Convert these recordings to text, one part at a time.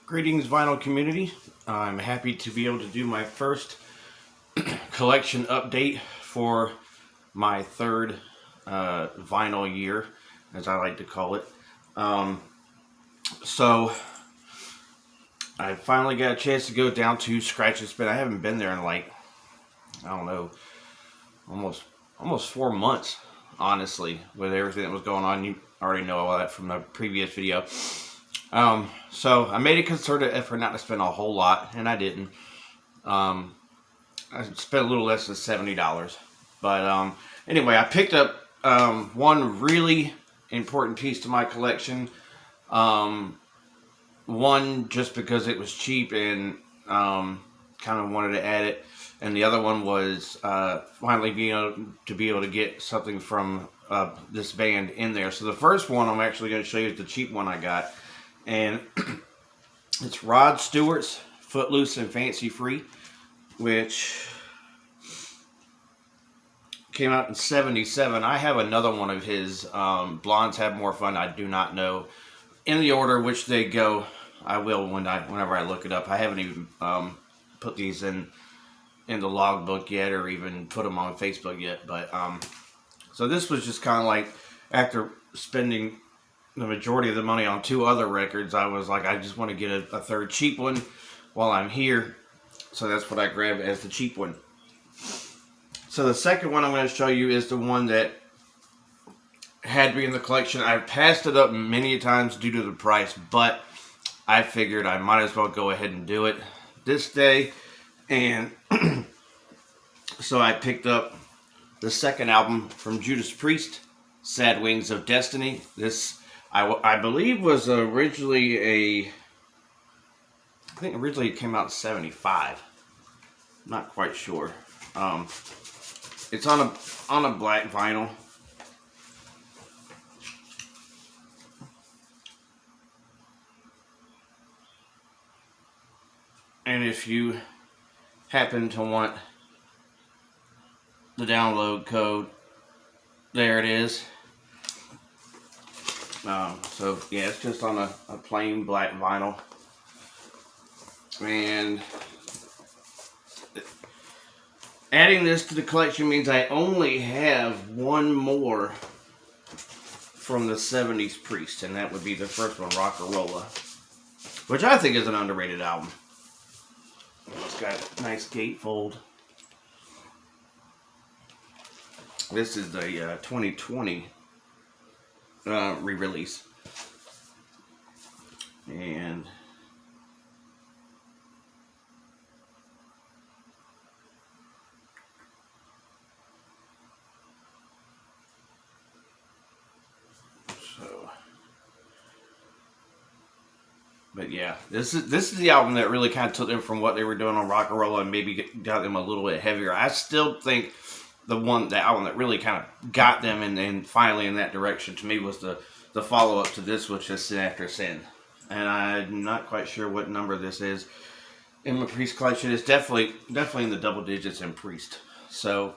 Greetings, vinyl community. I'm happy to be able to do my first collection update for my third vinyl year, as I like to call it. Um, so, I finally got a chance to go down to Scratch and Spin. I haven't been there in like, I don't know, almost 4 months, honestly, with everything that was going on. You already know all that from the previous video. So I made a concerted effort not to spend a whole lot, and I didn't. Um, I spent a little less than $70, but anyway, I picked up one really important piece to my collection. Um, One just because it was cheap and kind of wanted to add it, and the other one was finally being able to get something from this band in there. So the first one I'm actually going to show you is the cheap one I got, and it's Rod Stewart's Footloose and Fancy Free, which came out in '77. I have another one of his, Blondes Have More Fun. I do not know in the order which they go. I will whenever I look it up. I haven't even put these in the logbook yet, or even put them on Facebook yet. But so this was just kind of like, after spending the majority of the money on two other records, I was like, I just want to get a third cheap one while I'm here. So that's what I grabbed as the cheap one. So the second one I'm going to show you is the one that had to be in the collection. I've passed it up many times due to the price, but I figured I might as well go ahead and do it this day. And so I picked up the second album from Judas Priest, Sad Wings of Destiny. This, I believe, was originally I think originally it came out in '75. Not quite sure. It's on a black vinyl. And if you happen to want the download code, there it is. So yeah, it's just on a plain black vinyl. And adding this to the collection means I only have one more from the '70s Priest, and that would be the first one, Rock-a-Rolla, which I think is an underrated album. It's got a nice gatefold. This is the 2020 re-release. And so, but yeah, this is the album that really kind of took them from what they were doing on Rock-a-Rolla and maybe got them a little bit heavier. I still think the album that really kind of got them and finally in that direction to me was the follow-up to this, which is Sin After Sin. And I'm not quite sure what number this is in my Priest collection. It's definitely in the double digits in Priest. So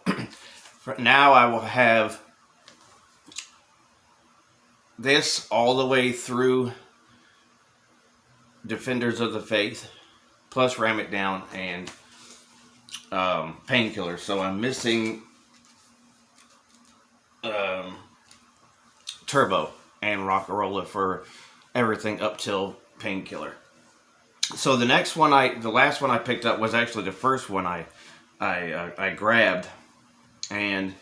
for now I will have this all the way through Defenders of the Faith, plus Ram It Down and Painkiller. So I'm missing Turbo and Rock-a-Rolla for everything up till Painkiller. So the last one I picked up was actually the first one I grabbed, and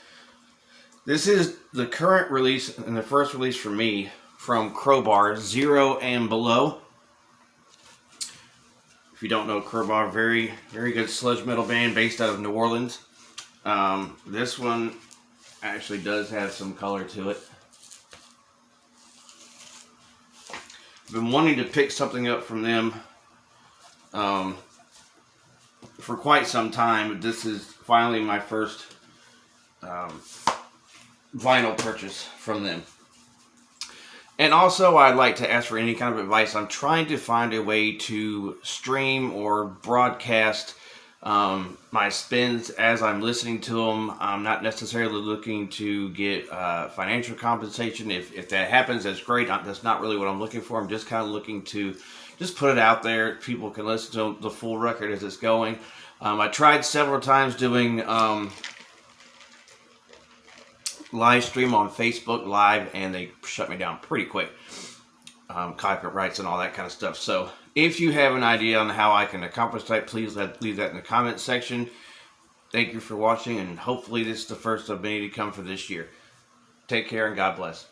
this is the current release and the first release for me from Crowbar, Zero and Below. If you don't know Crowbar, very, very good sludge metal band based out of New Orleans. This one actually does have some color to it. I've been wanting to pick something up from them for quite some time, but this is finally my first vinyl purchase from them. And also, I'd like to ask for any kind of advice. I'm trying to find a way to stream or broadcast my spins as I'm listening to them. I'm not necessarily looking to get financial compensation. If that happens, that's great. That's not really what I'm looking for. I'm just kind of looking to just put it out there. People can listen to the full record as it's going. I tried several times doing live stream on Facebook Live, and they shut me down pretty quick. Copyright rights and all that kind of stuff. So if you have an idea on how I can accomplish that, please leave that in the comment section. Thank you for watching, and hopefully this is the first of many to come for this year. Take care and God bless.